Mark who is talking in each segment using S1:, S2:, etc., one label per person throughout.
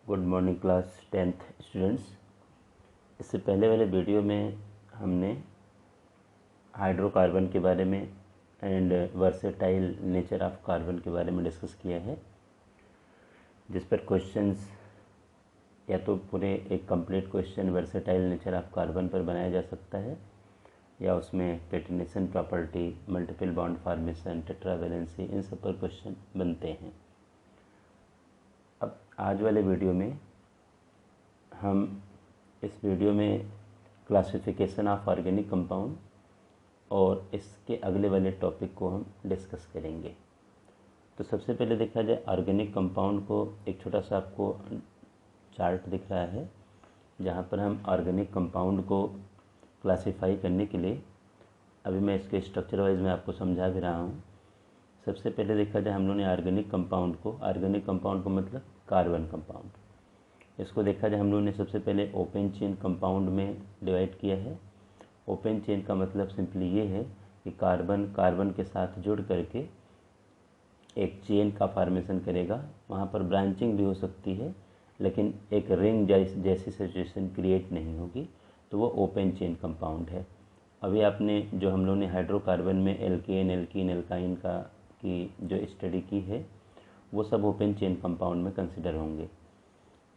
S1: Good morning class 10th students. इससे पहले वाले वीडियो में हमने हाइड्रोकार्बन के बारे में and versatile nature of carbon के बारे में डिस्कस किया है, जिस पर क्वेश्चंस या तो पूरे एक complete question versatile nature of carbon पर बनाया जा सकता है या उसमें catenation property, multiple bond formation, tetravalency, इन सब पर क्वेश्चन बनते हैं। अब आज वाले वीडियो में हम इस वीडियो में क्लासिफिकेशन ऑफ ऑर्गेनिक कंपाउंड और इसके अगले वाले टॉपिक को हम डिस्कस करेंगे। तो सबसे पहले देखा जाए ऑर्गेनिक कंपाउंड को, एक छोटा सा आपको चार्ट दिख रहा है जहाँ पर हम ऑर्गेनिक कंपाउंड को क्लासिफाई करने के लिए, अभी मैं इसके स्ट्रक्चर वाइज में आपको समझा भी रहा हूँ। सबसे पहले देखा जाए हम लोगों ने ऑर्गेनिक कंपाउंड को मतलब कार्बन कंपाउंड, इसको देखा जाए हम लोगों ने सबसे पहले ओपन चेन कंपाउंड में डिवाइड किया है। ओपन चेन का मतलब सिंपली ये है कि कार्बन कार्बन के साथ जुड़ करके एक चेन का फॉर्मेशन करेगा। वहाँ पर ब्रांचिंग भी हो सकती है लेकिन एक रिंग जैसी सिचुएशन क्रिएट नहीं होगी, तो वो ओपन चेन कंपाउंड है। अभी आपने जो हम लोगों ने हाइड्रोकार्बन में एल्केन, एल्कीन, एल्काइन का की जो स्टडी की है वो सब ओपन चेन कंपाउंड में कंसिडर होंगे।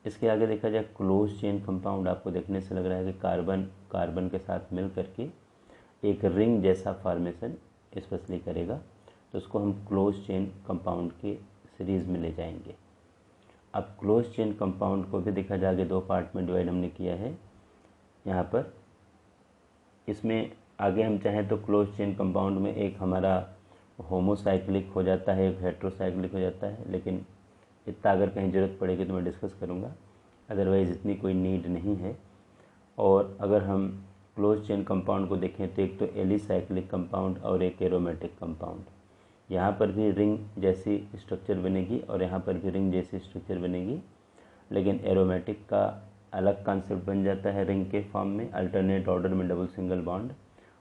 S1: इसके आगे देखा जाए क्लोज चेन कंपाउंड, आपको देखने से लग रहा है कि कार्बन कार्बन के साथ मिल करके एक रिंग जैसा फॉर्मेशन स्पेशली करेगा, तो उसको हम क्लोज चेन कंपाउंड के सीरीज़ में ले जाएंगे। अब क्लोज चेन कंपाउंड को भी देखा जाए दो पार्ट में डिवाइड हमने किया है। यहाँ पर इसमें आगे हम चाहें तो क्लोज चेन कंपाउंड में एक हमारा होमोसाइक्लिक हो जाता है, एक हेट्रोसाइक्लिक हो जाता है, लेकिन इतना अगर कहीं ज़रूरत पड़ेगी तो मैं डिस्कस करूँगा, अदरवाइज़ इतनी कोई नीड नहीं है। और अगर हम क्लोज चेन कंपाउंड को देखें तो एक तो एलिसाइक्लिक कंपाउंड और एक एरोमेटिक कंपाउंड। यहाँ पर भी रिंग जैसी स्ट्रक्चर बनेगी और यहाँ पर भी रिंग जैसी स्ट्रक्चर बनेगी, लेकिन एरोमेटिक का अलग कॉन्सेप्ट बन जाता है रिंग के फॉर्म में, अल्टरनेट ऑर्डर में डबल सिंगल बॉन्ड,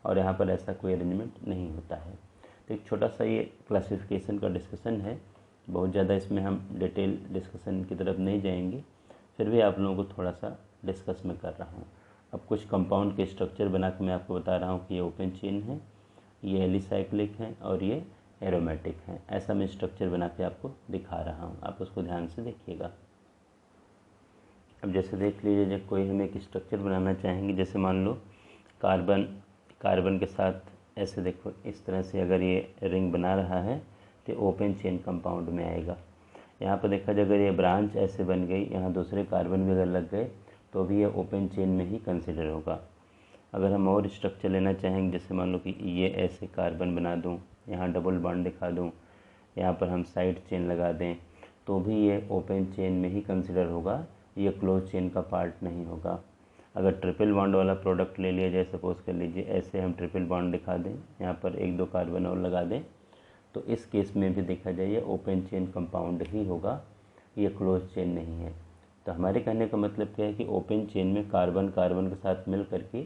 S1: और यहाँ पर ऐसा कोई अरेंजमेंट नहीं होता है। तो एक छोटा सा ये क्लासिफिकेशन का डिस्कशन है, बहुत ज़्यादा इसमें हम डिटेल डिस्कशन की तरफ नहीं जाएंगे, फिर भी आप लोगों को थोड़ा सा डिस्कस मैं कर रहा हूँ। अब कुछ कंपाउंड के स्ट्रक्चर बना के मैं आपको बता रहा हूँ कि ये ओपन चेन है, ये एलिसाइक्लिक है और ये एरोमेटिक है। ऐसा मैं स्ट्रक्चर बना के आपको दिखा रहा हूँ, आप उसको ध्यान से देखिएगा। अब जैसे देख लीजिए, जब कोई हम एक स्ट्रक्चर बनाना चाहेंगे, जैसे मान लो कार्बन के साथ ऐसे देखो इस तरह से अगर ये रिंग बना रहा है तो ओपन चेन कंपाउंड में आएगा। यहाँ पर देखा जाए अगर ये ब्रांच ऐसे बन गई, यहाँ दूसरे कार्बन भी अगर लग गए तो भी ये ओपन चेन में ही कंसिडर होगा। अगर हम और स्ट्रक्चर लेना चाहेंगे, जैसे मान लो कि ये ऐसे कार्बन बना दूँ, यहाँ डबल बॉन्ड दिखा दूँ, यहाँ पर हम साइड चेन लगा दें, तो भी ये ओपन चेन में ही कंसिडर होगा, ये क्लोज चेन का पार्ट नहीं होगा। अगर ट्रिपल बॉन्ड वाला प्रोडक्ट ले लिया जाए, सपोज़ कर लीजिए ऐसे हम ट्रिपल बॉन्ड दिखा दें, यहाँ पर एक दो कार्बन और लगा दें, तो इस केस में भी देखा जाए ये ओपन चेन कंपाउंड ही होगा, ये क्लोज चेन नहीं है। तो हमारे कहने का मतलब क्या है कि ओपन चेन में कार्बन कार्बन के साथ मिल करके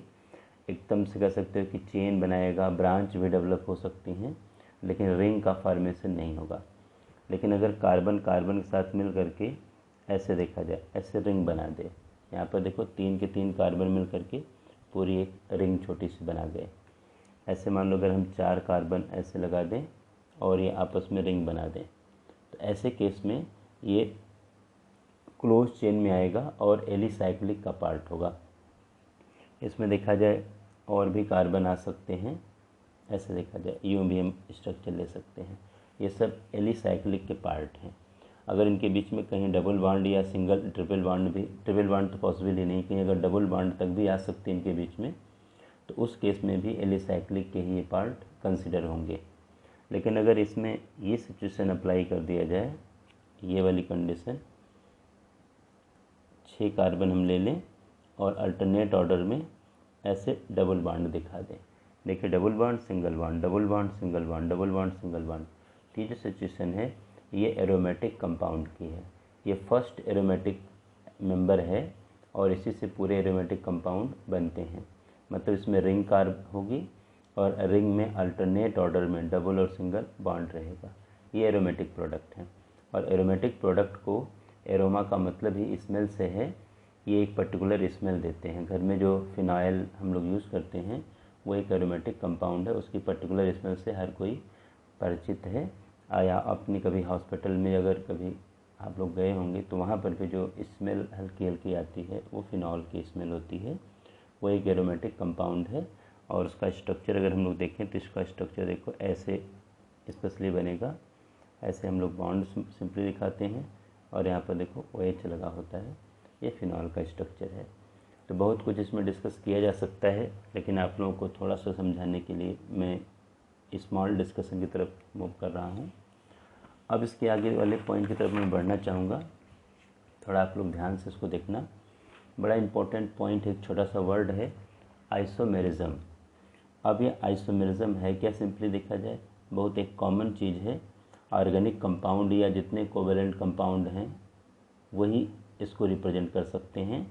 S1: एकदम से कह सकते हो कि चेन बनाएगा, ब्रांच भी डेवलप हो सकती हैं, लेकिन रिंग का फॉर्मेशन नहीं होगा। लेकिन अगर कार्बन कार्बन के साथ मिल करके ऐसे देखा जाए, ऐसे रिंग बना दे, यहाँ पर देखो 3 के 3 कार्बन मिल करके पूरी एक रिंग छोटी सी बना गए। ऐसे मान लो अगर हम 4 कार्बन ऐसे लगा दें और ये आपस में रिंग बना दें, तो ऐसे केस में ये क्लोज चेन में आएगा और एलिसाइक्लिक का पार्ट होगा। इसमें देखा जाए और भी कार्बन आ सकते हैं, ऐसे देखा जाए यूँ भी हम स्ट्रक्चर ले सकते हैं, ये सब एलिसाइक्लिक के पार्ट हैं। अगर इनके बीच में कहीं डबल बॉन्ड या ट्रिपल बॉन्ड तो पॉसिबल ही नहीं, कहीं अगर डबल बॉन्ड तक भी आ सकते हैं इनके बीच में, तो उस केस में भी एलिसाइक्लिक के ही ये पार्ट कंसिडर होंगे। लेकिन अगर इसमें ये सिचुएशन अप्लाई कर दिया जाए, ये वाली कंडीशन, 6 कार्बन हम ले लें और अल्टरनेट ऑर्डर में ऐसे डबल बॉन्ड दिखा दें, देखिए double bond single bond, double bond single bond, double bond single bond, ये जो सिचुएशन है ये एरोमेटिक कंपाउंड की है। ये फर्स्ट एरोमेटिक मेंबर है और इसी से पूरे एरोमेटिक कंपाउंड बनते हैं। मतलब इसमें रिंग कार्ब होगी और रिंग में अल्टरनेट ऑर्डर में डबल और सिंगल बॉन्ड रहेगा। ये एरोमेटिक प्रोडक्ट है और एरोमेटिक प्रोडक्ट को एरोमा का मतलब ही स्मेल से है, ये एक पर्टिकुलर स्मेल देते हैं। घर में जो फिनाइल हम लोग यूज़ करते हैं वो एक एरोमेटिक कंपाउंड है, उसकी पर्टिकुलर स्मेल से हर कोई परिचित है। या अपनी कभी हॉस्पिटल में अगर कभी आप लोग गए होंगे तो वहाँ पर भी जो स्मेल हल्की हल्की आती है वो फिनॉल की स्मेल होती है, वो एक एरोमेटिक कंपाउंड है। और उसका स्ट्रक्चर अगर हम लोग देखें तो इसका स्ट्रक्चर देखो ऐसे स्पेशली बनेगा, ऐसे हम लोग बॉन्ड सिंपली दिखाते हैं और यहाँ पर देखो OH लगा होता है, ये फिनॉल का स्ट्रक्चर है। तो बहुत कुछ इसमें डिस्कस किया जा सकता है, लेकिन आप लोगों को थोड़ा सा समझाने के लिए मैं स्मॉल डिस्कशन की तरफ मूव कर रहा हूँ। अब इसके आगे वाले पॉइंट की तरफ मैं बढ़ना चाहूँगा, थोड़ा आप लोग ध्यान से इसको देखना। बड़ा इम्पोर्टेंट पॉइंट, एक छोटा सा वर्ड है आइसोमेरिज्म। अब ये आइसोमेरिज्म है क्या? सिंपली देखा जाए बहुत एक कॉमन चीज़ है। ऑर्गेनिक कंपाउंड या जितने कोवेलेंट कंपाउंड हैं वही इसको रिप्रेजेंट कर सकते हैं,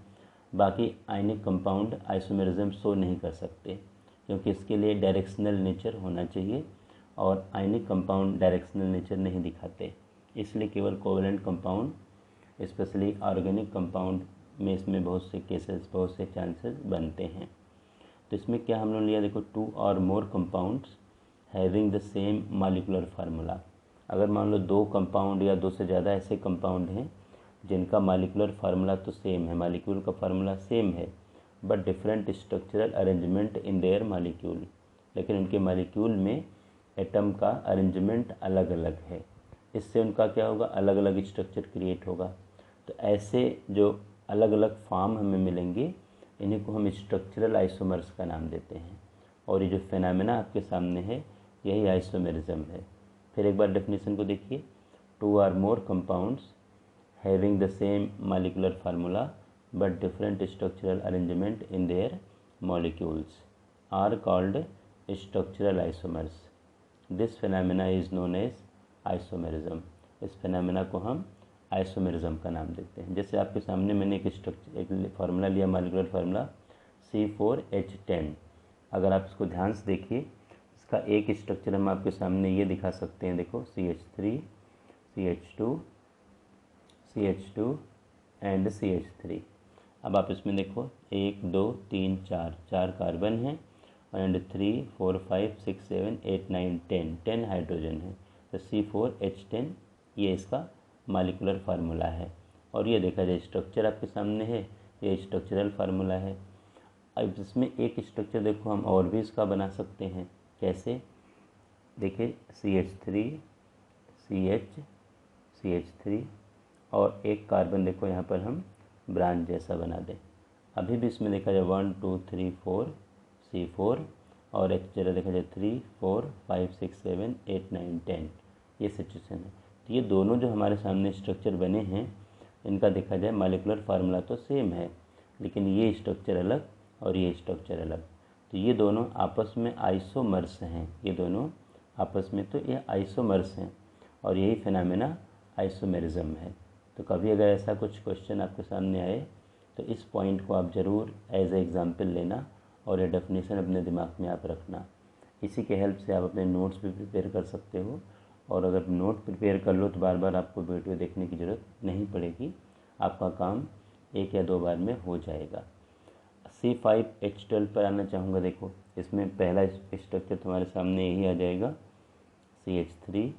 S1: बाकी आयनिक कंपाउंड आइसोमेरिज्म शो नहीं कर सकते, क्योंकि इसके लिए डायरेक्शनल नेचर होना चाहिए और आयनिक कंपाउंड डायरेक्शनल नेचर नहीं दिखाते। इसलिए केवल covalent compound specially organic compound में इसमें बहुत से केसेस, बहुत से चांसेस बनते हैं। तो इसमें क्या हम लोग लिया, देखो 2 और more compounds having the same molecular formula. अगर मान लो 2 कंपाउंड या 2 से ज़्यादा ऐसे कंपाउंड हैं जिनका मॉलिक्यूलर फार्मूला तो सेम है, मॉलिक्यूल का फार्मूला सेम है, but different structural arrangement in there molecule, लेकिन उनके मॉलिक्यूल में एटम का अरेंजमेंट अलग अलग है, इससे उनका क्या होगा, अलग अलग स्ट्रक्चर क्रिएट होगा। तो ऐसे जो अलग अलग फॉर्म हमें मिलेंगे इन्हीं को हम स्ट्रक्चरल आइसोमर्स का नाम देते हैं। और ये जो फिनोमेना आपके सामने है यही आइसोमेरिज्म है। फिर एक बार डेफिनेशन को देखिए, 2 और more compounds having the same molecular formula but different structural arrangement in their molecules are called structural isomers. This phenomena is known as isomerism. इस फिनोमेना को हम आइसोमेरिज्म का नाम देते हैं। जैसे आपके सामने मैंने एक फार्मूला लिया, मॉलिक्यूलर फार्मूला C4H10। अगर आप इसको ध्यान से देखिए, इसका एक स्ट्रक्चर हम आपके सामने ये दिखा सकते हैं, देखो CH3 CH2 एंड CH3। अब आप इसमें देखो 1 2 3 4 कार्बन हैं एंड 3 4 5 6 7 8 9 10 हाइड्रोजन है। तो C4H10 ये इसका मॉलिक्यूलर फार्मूला है। और ये देखा जाए स्ट्रक्चर आपके सामने है, ये स्ट्रक्चरल फार्मूला है। अब इसमें एक स्ट्रक्चर देखो हम और भी इसका बना सकते हैं, कैसे? देखिए CH3 CH3 और एक कार्बन देखो यहाँ पर हम ब्रांच जैसा बना दें। अभी भी इसमें देखा जाए 1 2 3 4 C4 और एक जगह देखा जाए 3 4 5 6 7 8 9 10, ये सिचुएशन है। तो ये दोनों जो हमारे सामने स्ट्रक्चर बने हैं इनका देखा जाए मॉलिक्यूलर फार्मूला तो सेम है, लेकिन ये स्ट्रक्चर अलग और ये स्ट्रक्चर अलग। तो ये दोनों आपस में आइसोमर्स हैं, ये दोनों आपस में तो ये आइसोमर्स हैं और यही फिनोमेना आइसोमेरिज्म है। तो कभी अगर ऐसा कुछ क्वेश्चन आपके सामने आए तो इस पॉइंट को आप ज़रूर एज ए एग्जाम्पल लेना और ये डेफिनेशन अपने दिमाग में आप रखना। इसी के हेल्प से आप अपने नोट्स भी प्रिपेयर कर सकते हो, और अगर नोट प्रिपेयर कर लो तो बार बार आपको वीडियो देखने की ज़रूरत नहीं पड़ेगी, आपका काम 1 या 2 बार में हो जाएगा। C5H12 पर आना चाहूँगा। देखो इसमें पहला स्ट्रक्चर तुम्हारे सामने यही आ जाएगा, CH3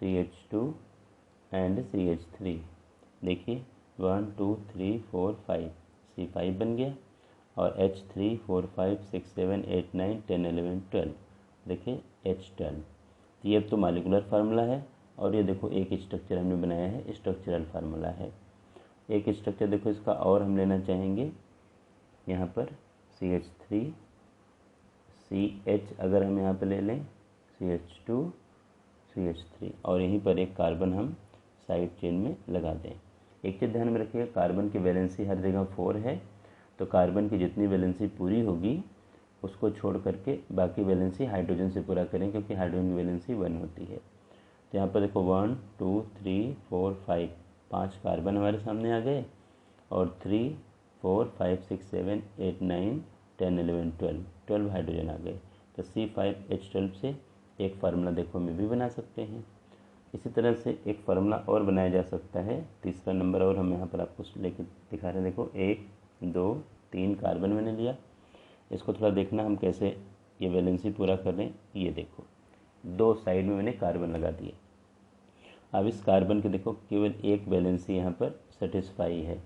S1: CH2 एंड CH3। देखिए 1 2 3 4 5 C5 बन गया और H3 4 5 6 7 8 9 10 11 12, देखिए H12। ये अब तो मॉलिक्यूलर फार्मूला है और ये देखो एक स्ट्रक्चर हमने बनाया है, स्ट्रक्चरल फार्मूला है। एक स्ट्रक्चर देखो इसका और हम लेना चाहेंगे, यहाँ पर CH3 CH अगर हम यहाँ पर ले लें CH2 CH3 और यहीं पर एक कार्बन हम साइड चेन में लगा दें। एक चीज़ ध्यान में रखिएगा, कार्बन की वैलेंसी हर जगह 4 है, तो कार्बन की जितनी वैलेंसी पूरी होगी उसको छोड़ करके बाकी वैलेंसी हाइड्रोजन से पूरा करें, क्योंकि हाइड्रोजन की वैलेंसी 1 होती है। तो यहाँ पर देखो 1 2 3 4 5 5 कार्बन हमारे सामने आ गए और 3 4 5 6 7 8 9 10 11 12 हाइड्रोजन आ गए। तो C5H12 से एक फार्मूला देखो हम भी बना सकते हैं। इसी तरह से एक फार्मूला और बनाया जा सकता है, तीसरा नंबर और हम यहाँ पर आपको लेके दिखा रहे हैं। देखो 1 2 3 कार्बन मैंने लिया, इसको थोड़ा देखना हम कैसे ये वैलेंसी पूरा कर रहे हैं। ये देखो 2 साइड में मैंने कार्बन लगा दिए। अब इस कार्बन के देखो केवल एक वैलेंसी यहाँ पर सेटिस्फाई है,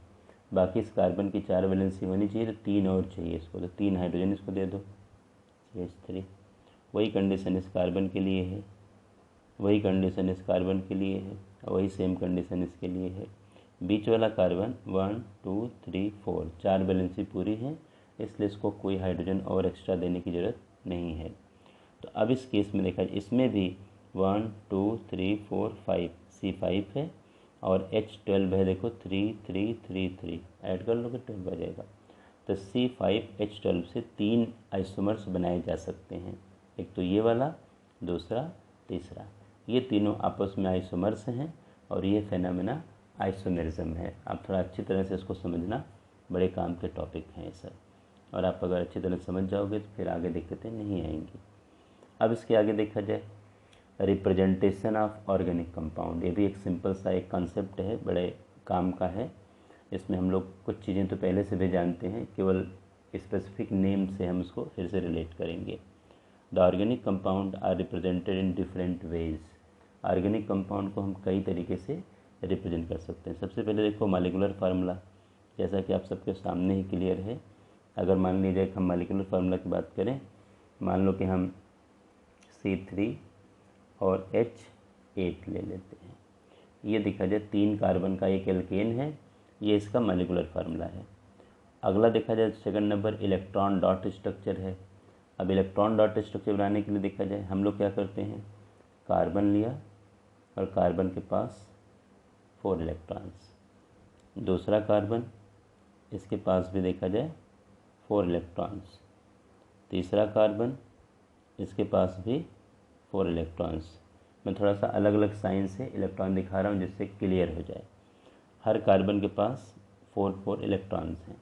S1: बाकी इस कार्बन की 4 वैलेंसी होनी चाहिए, तो 3 और चाहिए इसको, तो 3 हाइड्रोजन इसको दे दो CH3। वही कंडीशन इस कार्बन के लिए है, वही कंडीशन इस कार्बन के लिए है, वही सेम कंडीशन इसके लिए है। बीच वाला कार्बन 1 2 3 4 4 वैलेंसी पूरी है, इसलिए इसको कोई हाइड्रोजन और एक्स्ट्रा देने की ज़रूरत नहीं है। तो अब इस केस में देखा, इसमें भी 1 2 3 4 5 C5 है और H12 है। देखो 3 3 3 3 ऐड कर लोगे 12 आ जाएगा। तो C5H12 से 3 आइसोमर्स बनाए जा सकते हैं, एक तो ये वाला, दूसरा, तीसरा। ये तीनों आपस में आइसोमर्स हैं और ये फेनोमेना आइसोमेरिज्म है। आप थोड़ा अच्छी तरह से इसको समझना, बड़े काम के टॉपिक हैं ये सब, और आप अगर अच्छी तरह समझ जाओगे तो फिर आगे दिक्कतें नहीं आएंगी। अब इसके आगे देखा जाए रिप्रेजेंटेशन ऑफ ऑर्गेनिक कंपाउंड। ये भी एक सिंपल सा एक कॉन्सेप्ट है, बड़े काम का है। इसमें हम लोग कुछ चीज़ें तो पहले से भी जानते हैं, केवल स्पेसिफिक नेम से हम उसको फिर से रिलेट करेंगे। The organic compound are represented in different ways. Organic compound को हम कई तरीके से रिप्रेजेंट कर सकते हैं। सबसे पहले देखो मॉलिक्यूलर फार्मूला, जैसा कि आप सबके सामने ही क्लियर है। अगर मान लीजिए कि हम मॉलिक्यूलर फार्मूला की बात करें, मान लो कि हम C3 और H8 ले लेते हैं। ये देखा जाए 3 कार्बन का एक एल्केन है, ये इसका मॉलिक्यूलर फार्मूला है। अगला देखा जाए second number electron dot structure है। अब इलेक्ट्रॉन डॉट स्ट्रक्चर बनाने के लिए देखा जाए हम लोग क्या करते हैं, कार्बन लिया और कार्बन के पास 4 इलेक्ट्रॉन्स, दूसरा कार्बन, इसके पास भी देखा जाए 4 इलेक्ट्रॉन्स, तीसरा कार्बन, इसके पास भी 4 इलेक्ट्रॉन्स। मैं थोड़ा सा अलग अलग साइन से इलेक्ट्रॉन दिखा रहा हूँ जिससे क्लियर हो जाए। हर कार्बन के पास 4 इलेक्ट्रॉन्स हैं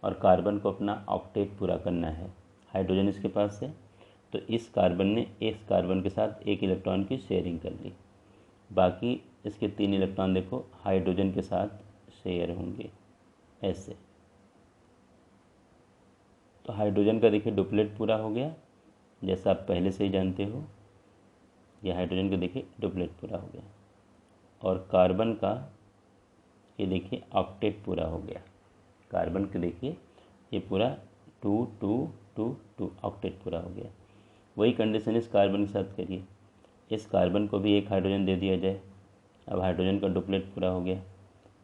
S1: और कार्बन को अपना ऑक्टेट पूरा करना है। हाइड्रोजन इसके पास है, तो इस कार्बन ने इस कार्बन के साथ 1 इलेक्ट्रॉन की शेयरिंग कर ली, बाकी इसके 3 इलेक्ट्रॉन देखो हाइड्रोजन के साथ शेयर होंगे ऐसे। तो हाइड्रोजन का देखिए डुप्लेट पूरा हो गया, जैसा आप पहले से ही जानते हो। ये हाइड्रोजन का देखिए डुप्लेट पूरा हो गया, और कार्बन का ये देखिए ऑक्टेट पूरा हो गया। कार्बन के देखिए ये पूरा 2 2 2 2 ऑक्टेट पूरा हो गया। वही कंडीशन इस कार्बन के साथ करिए, इस कार्बन को भी एक हाइड्रोजन दे दिया जाए। अब हाइड्रोजन का डुप्लेट पूरा हो गया।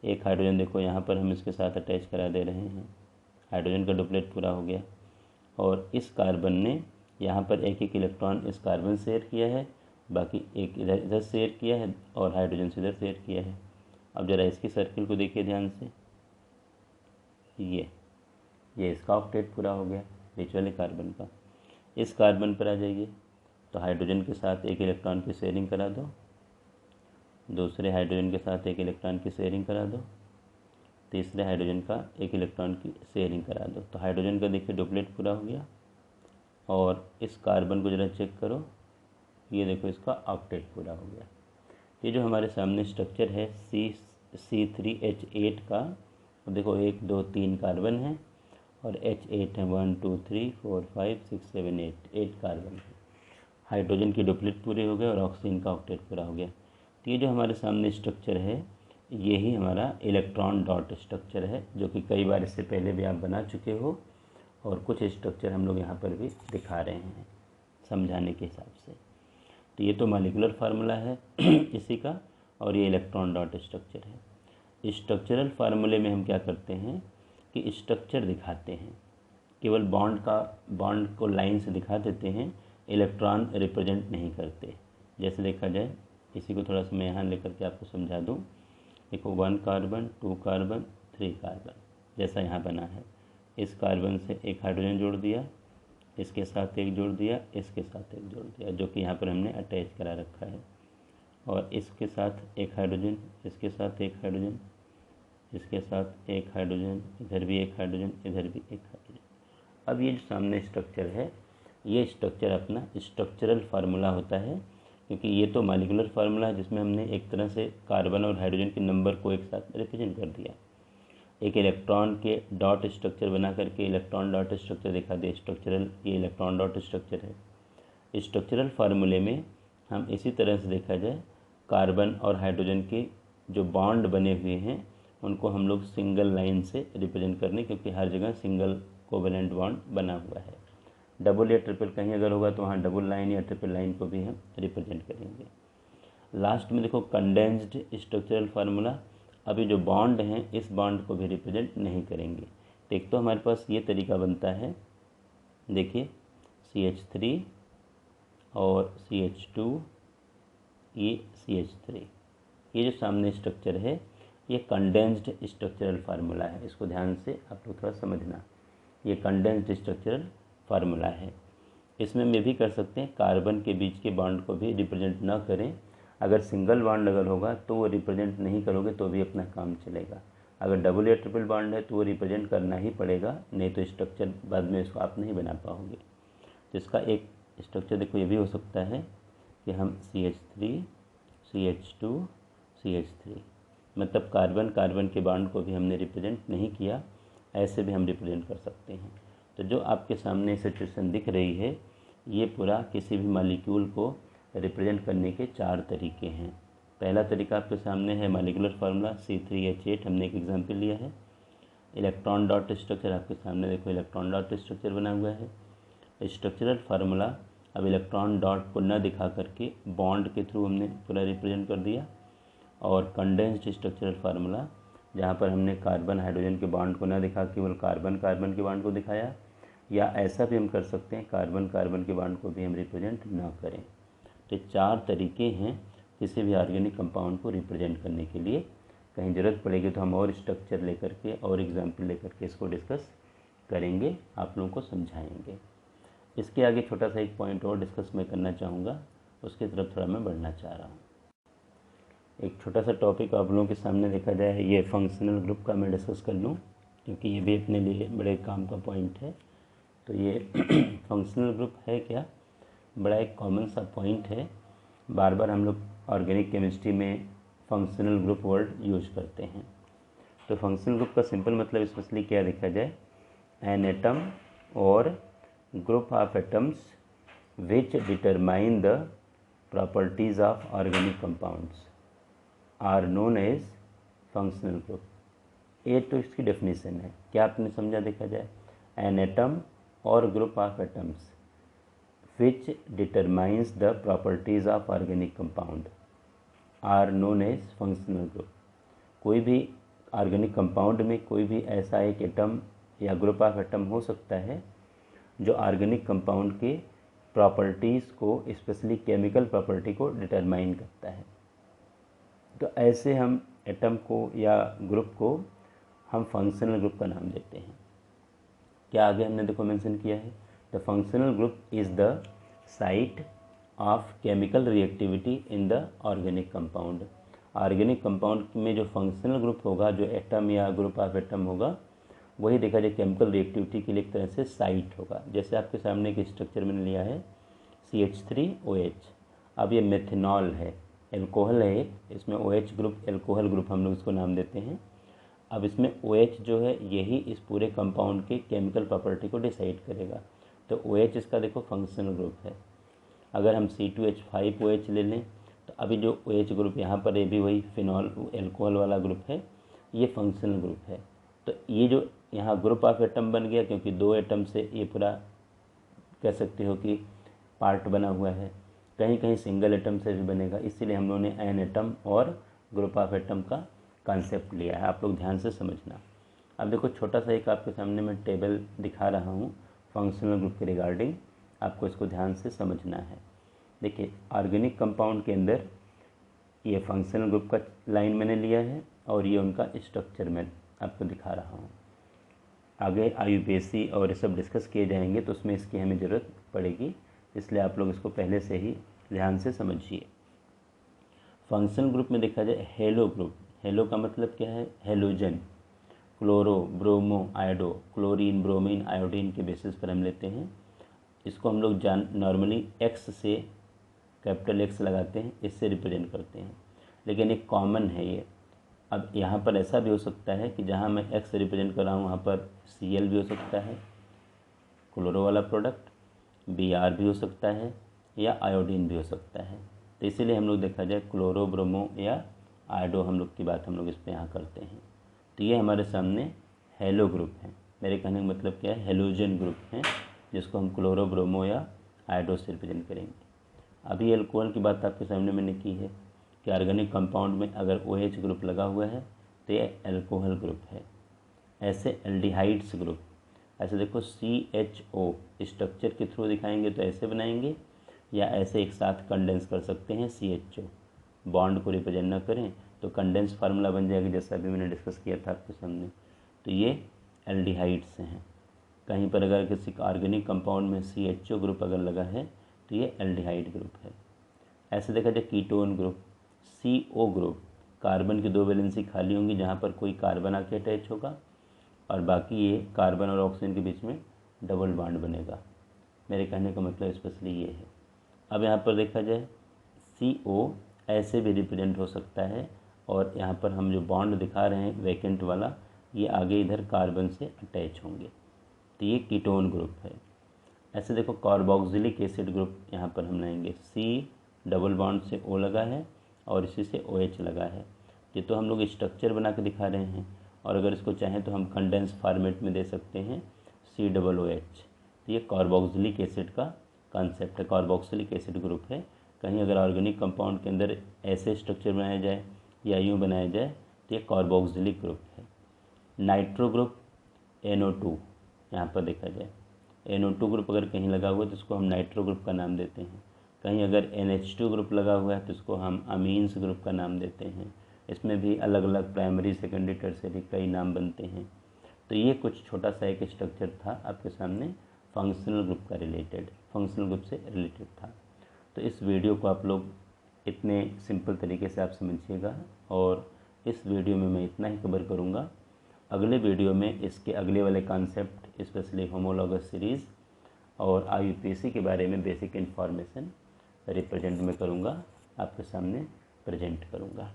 S1: एक हाइड्रोजन देखो यहाँ पर हम इसके साथ अटैच करा दे रहे हैं, हाइड्रोजन का डुप्लेट पूरा हो गया। और इस कार्बन ने यहाँ पर एक एक इलेक्ट्रॉन इस कार्बन शेयर किया है, बाकी एक इधर शेयर किया है और हाइड्रोजन से इधर शेयर किया है। अब ज़रा इसकी सर्किल को देखिए ध्यान से, ये इसका ऑक्टेट पूरा हो गया बीच वाले कार्बन का। इस कार्बन पर आ जाइए, तो हाइड्रोजन के साथ एक इलेक्ट्रॉन की शेयरिंग करा दो, दूसरे हाइड्रोजन के साथ एक इलेक्ट्रॉन की शेयरिंग करा दो, तीसरे हाइड्रोजन का एक इलेक्ट्रॉन की शेयरिंग करा दो। तो हाइड्रोजन का देखिए डुप्लेट पूरा हो गया। और इस कार्बन को ज़रा चेक करो, ये देखो इसका ऑक्टेट पूरा हो गया। ये जो हमारे सामने स्ट्रक्चर है C3H8 का, देखो 1 2 3 कार्बन है और H8 है, 1 2 3 4 5 6 7 8 कार्बन है। हाइड्रोजन की डुप्लेट पूरे हो गए और ऑक्सीजन का ऑक्टेट पूरा हो गया। तो ये जो हमारे सामने स्ट्रक्चर है, यही हमारा इलेक्ट्रॉन डॉट स्ट्रक्चर है, जो कि कई बार इससे पहले भी आप बना चुके हो, और कुछ स्ट्रक्चर हम लोग यहाँ पर भी दिखा रहे हैं समझाने के हिसाब से। तो ये तो मॉलिक्यूलर फार्मूला है इसी का, और ये इलेक्ट्रॉन डॉट स्ट्रक्चर है। स्ट्रक्चरल फार्मूले में हम क्या करते हैं कि स्ट्रक्चर दिखाते हैं, केवल बॉन्ड को लाइन से दिखा देते हैं, इलेक्ट्रॉन रिप्रेजेंट नहीं करते। जैसे देखा जाए, इसी को थोड़ा सा मैं यहाँ लेकर के आपको समझा दूँ। देखो 1 कार्बन 2 कार्बन 3 कार्बन, जैसा यहाँ बना है। इस कार्बन से एक हाइड्रोजन जोड़ दिया, इसके साथ एक जोड़ दिया, इसके साथ एक जोड़ दिया, जो कि यहाँ पर हमने अटैच करा रखा है। और इसके साथ एक हाइड्रोजन, इसके साथ एक हाइड्रोजन, इसके साथ एक हाइड्रोजन, इधर भी एक हाइड्रोजन, इधर भी एक हाइड्रोजन। अब ये जो सामने स्ट्रक्चर है, ये स्ट्रक्चर अपना स्ट्रक्चरल फार्मूला होता है, क्योंकि ये तो मॉलिक्यूलर फार्मूला है जिसमें हमने एक तरह से कार्बन और हाइड्रोजन के नंबर को एक साथ रिप्रेजेंट कर दिया। एक इलेक्ट्रॉन के डॉट स्ट्रक्चर बना करके इलेक्ट्रॉन डॉट स्ट्रक्चर दिखा दिया स्ट्रक्चरल, ये इलेक्ट्रॉन डॉट स्ट्रक्चर है। स्ट्रक्चरल फार्मूले में हम इसी तरह से देखा जाए कार्बन और हाइड्रोजन के जो बॉन्ड बने हुए हैं उनको हम लोग सिंगल लाइन से रिप्रेजेंट करने, क्योंकि हर जगह सिंगल कोवेलेंट बॉन्ड बना हुआ है। डबल या ट्रिपल कहीं अगर होगा तो वहाँ डबल लाइन या ट्रिपल लाइन को भी हम रिप्रेजेंट करेंगे। लास्ट में देखो कंडेंस्ड स्ट्रक्चरल फार्मूला, अभी जो बॉन्ड हैं इस बॉन्ड को भी रिप्रेजेंट नहीं करेंगे। तो एक तो हमारे पास ये तरीका बनता है, देखिए CH3 और CH2, ये CH3, ये जो सामने स्ट्रक्चर है ये कंडेंस्ड स्ट्रक्चरल फार्मूला है। इसको ध्यान से आप लोग थोड़ा समझना, ये कंडेंस्ड स्ट्रक्चरल फार्मूला है। इसमें मैं भी कर सकते हैं कार्बन के बीच के बॉन्ड को भी रिप्रेजेंट ना करें। अगर सिंगल बॉन्ड अगर होगा तो वो रिप्रेजेंट नहीं करोगे तो भी अपना काम चलेगा। अगर डबल या ट्रिपल बॉन्ड है तो वो रिप्रेजेंट करना ही पड़ेगा, नहीं तो स्ट्रक्चर बाद में इसको आप नहीं बना पाओगे। तो इसका एक स्ट्रक्चर देखो ये भी हो सकता है कि हम CH3 CH2 CH3, मतलब कार्बन कार्बन के बॉन्ड को भी हमने रिप्रेजेंट नहीं किया, ऐसे भी हम रिप्रेजेंट कर सकते हैं। तो जो आपके सामने सिचुएशन दिख रही है ये पूरा किसी भी मॉलिक्यूल को रिप्रेजेंट करने के 4 तरीके हैं। पहला तरीका आपके सामने है मॉलिक्यूलर फार्मूला C3H8, हमने एक एग्जांपल लिया है। इलेक्ट्रॉन डॉट स्ट्रक्चर आपके सामने देखो, इलेक्ट्रॉन डॉट स्ट्रक्चर बना हुआ है। स्ट्रक्चरल फार्मूला अब इलेक्ट्रॉन डॉट को न दिखा करके बॉन्ड के थ्रू हमने पूरा रिप्रेजेंट कर दिया। और कंडेंस्ड स्ट्रक्चरल फार्मूला जहाँ पर हमने कार्बन हाइड्रोजन के बॉन्ड को न दिखा केवल कार्बन कार्बन के बॉन्ड को दिखाया, या ऐसा भी हम कर सकते हैं कार्बन कार्बन के बॉन्ड को भी हम रिप्रेजेंट ना करें। तो 4 तरीके हैं किसी भी ऑर्गेनिक कंपाउंड को रिप्रेजेंट करने के लिए। कहीं ज़रूरत पड़ेगी तो हम और स्ट्रक्चर लेकर के और एग्जाम्पल लेकर के इसको डिस्कस करेंगे, आप लोगों को समझाएंगे। इसके आगे छोटा सा एक पॉइंट और डिस्कस मैं करना चाहूँगा, उसकी तरफ थोड़ा मैं बढ़ना चाह रहा हूँ। एक छोटा सा टॉपिक आप लोगों के सामने देखा जाए, ये फंक्शनल ग्रुप का मैं डिस्कस कर लूँ, क्योंकि ये भी अपने लिए बड़े काम का पॉइंट है। तो ये फंक्शनल ग्रुप है क्या, बड़ा एक कॉमन सा पॉइंट है। बार बार हम लोग ऑर्गेनिक केमिस्ट्री में फंक्शनल ग्रुप वर्ड यूज करते हैं। तो फंक्शनल ग्रुप का सिंपल मतलब स्पेशली क्या देखा जाए, एन एटम और group of atoms which determine the properties of organic compounds are known as functional group. ये तो इसकी डेफिनेशन है। क्या आपने समझा देखा जाए, एन एटम और group of atoms which determines the properties of organic compound are known as functional group। कोई भी ऑर्गेनिक कंपाउंड में कोई भी ऐसा एक एटम या ग्रुप ऑफ एटम हो सकता है जो ऑर्गेनिक कंपाउंड के प्रॉपर्टीज़ को, स्पेशली केमिकल प्रॉपर्टी को डिटरमाइन करता है। तो ऐसे हम एटम को या ग्रुप को हम फंक्शनल ग्रुप का नाम देते हैं। क्या आगे हमने देखो मेंशन किया है, the functional group is the site of chemical reactivity in the organic compound. Organic compound में जो फंक्शनल ग्रुप होगा, जो एटम या ग्रुप ऑफ एटम होगा, वही देखा जाए केमिकल रिएक्टिविटी के लिए एक तरह से साइट होगा। जैसे आपके सामने एक स्ट्रक्चर मैंने लिया है CH3OH। अब ये मेथनॉल है, एल्कोहल है एक, इसमें OH ग्रुप, एल्कोहल ग्रुप हम लोग इसको नाम देते हैं। अब इसमें OH जो है यही इस पूरे कंपाउंड के केमिकल प्रॉपर्टी को डिसाइड करेगा। तो OH इसका देखो फंक्शनल ग्रुप है। अगर हम C2H5OH ले लें तो अभी जो OH ग्रुप यहाँ पर ये भी वही फिनॉल एल्कोहल वाला ग्रुप है, ये फंक्शनल ग्रुप है। तो ये जो यहाँ ग्रुप ऑफ एटम बन गया, क्योंकि 2 एटम से ये पूरा कह सकते हो कि पार्ट बना हुआ है, कहीं कहीं सिंगल एटम से भी बनेगा, इसीलिए हम लोगों ने एन एटम और ग्रुप ऑफ एटम का कॉन्सेप्ट लिया है। आप लोग ध्यान से समझना। अब देखो छोटा सा एक आपके सामने मैं टेबल दिखा रहा हूँ फंक्शनल ग्रुप के रिगार्डिंग, आपको इसको ध्यान से समझना है। देखिए ऑर्गेनिक कंपाउंड के अंदर ये फंक्शनल ग्रुप का लाइन मैंने लिया है और ये उनका स्ट्रक्चर मैं आपको दिखा रहा हूँ। आगे IUPAC और ये सब डिस्कस किए जाएंगे तो उसमें इसकी हमें ज़रूरत पड़ेगी, इसलिए आप लोग इसको पहले से ही ध्यान से समझिए। फंक्शनल ग्रुप में देखा जाए हेलो ग्रुप, हेलो का मतलब क्या है, halogen, chloro, bromo, iodo, chlorine, bromine, iodine के बेसिस पर हम लेते हैं। इसको हम लोग नॉर्मली X से कैपिटल एक्स लगाते हैं, इससे रिप्रेजेंट करते हैं, लेकिन एक कॉमन है ये। अब यहाँ पर ऐसा भी हो सकता है कि जहाँ मैं एक्स रिप्रेजेंट कर रहा हूँ वहाँ पर Cl भी हो सकता है, क्लोरो वाला प्रोडक्ट, Br भी हो सकता है, या आयोडीन भी हो सकता है। तो इसीलिए हम लोग देखा जाए क्लोरो, ब्रोमो या आयोडो हम लोग की बात हम लोग इस पर यहाँ करते हैं। तो ये हमारे सामने हेलो ग्रुप है। मेरे कहने का मतलब क्या है, हेलोजन ग्रुप है, जिसको हम क्लोरो, ब्रोमो या आयोडो से रिप्रेजेंट करेंगे। अभी एल्कोहल की बात आपके सामने मैंने की है कि ऑर्गेनिक कंपाउंड में अगर OH ग्रुप लगा हुआ है तो ये एल्कोहल ग्रुप है। ऐसे एल्डिहाइड्स ग्रुप, ऐसे देखो CHO स्ट्रक्चर के थ्रू दिखाएंगे तो ऐसे बनाएंगे, या ऐसे एक साथ कंडेंस कर सकते हैं CHO, बॉन्ड को रिप्रेजेंट ना करें तो कंडेंस फार्मूला बन जाएगा, जैसा अभी मैंने डिस्कस किया था आपके सामने। तो ये एल्डिहाइड्स हैं। कहीं पर अगर किसी ऑर्गेनिक कंपाउंड में CHO ग्रुप अगर लगा है तो ये एल्डिहाइड ग्रुप है। ऐसे देखा जाए ketone group, CO group, carbon की 2 वैलेंसी खाली होंगी जहाँ पर कोई कार्बन आके अटैच होगा, और बाकी ये कार्बन और ऑक्सीजन के बीच में डबल बॉन्ड बनेगा। मेरे कहने का मतलब स्पेशली ये है। अब यहाँ पर देखा जाए CO ऐसे भी रिप्रेजेंट हो सकता है, और यहाँ पर हम जो बॉन्ड दिखा रहे हैं वैकेंट वाला, ये आगे इधर कार्बन से अटैच होंगे, तो ये कीटोन ग्रुप है। ऐसे देखो कार्बोक्सिलिक एसिड ग्रुप यहाँ पर हम लेंगे, C डबल बॉन्ड से O लगा है और इसी से OH लगा है। ये तो हम लोग स्ट्रक्चर बना के दिखा रहे हैं, और अगर इसको चाहें तो हम कंडेंस फॉर्मेट में दे सकते हैं COOH। तो ये कार्बोक्सिलिक एसिड का कॉन्सेप्ट है, कार्बोक्सिलिक एसिड ग्रुप है। कहीं अगर ऑर्गेनिक कंपाउंड के अंदर ऐसे स्ट्रक्चर बनाया जाए या यूँ बनाया जाए तो ये कार्बोक्सिलिक ग्रुप है। नाइट्रो ग्रुप NO2 यहाँ पर देखा जाए, NO2 ग्रुप अगर कहीं लगा हुआ है तो इसको हम नाइट्रो ग्रुप का नाम देते हैं। कहीं अगर NH2 ग्रुप लगा हुआ है तो इसको हम अमीन्स ग्रुप का नाम देते हैं। इसमें भी अलग अलग प्राइमरी, सेकेंडरी, टर्शियरी कई नाम बनते हैं। तो ये कुछ छोटा सा एक स्ट्रक्चर था आपके सामने, फंक्शनल ग्रुप का रिलेटेड, फंक्शनल ग्रुप से रिलेटेड था। तो इस वीडियो को आप लोग इतने सिंपल तरीके से आप समझिएगा, और इस वीडियो में मैं इतना ही कवर करूँगा। अगले वीडियो में इसके अगले वाले कॉन्सेप्ट, स्पेशली होमोलॉगस सीरीज़ और IUPAC के बारे में बेसिक इन्फॉर्मेशन रिप्रेजेंट में करूँगा, आपके सामने प्रेजेंट करूँगा।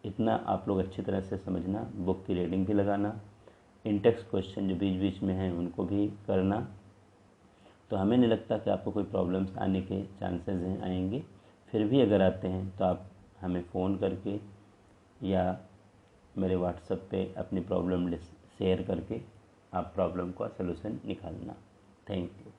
S1: इतना आप लोग अच्छी तरह से समझना, बुक की रीडिंग भी लगाना, इंटेक्स क्वेश्चन जो बीच बीच में हैं उनको भी करना। तो हमें नहीं लगता कि आपको कोई प्रॉब्लम्स आने के चांसेस हैं, आएंगे। फिर भी अगर आते हैं तो आप हमें फ़ोन करके या मेरे व्हाट्सएप पे अपनी प्रॉब्लम शेयर करके आप प्रॉब्लम का सलूशन निकालना। Thank you.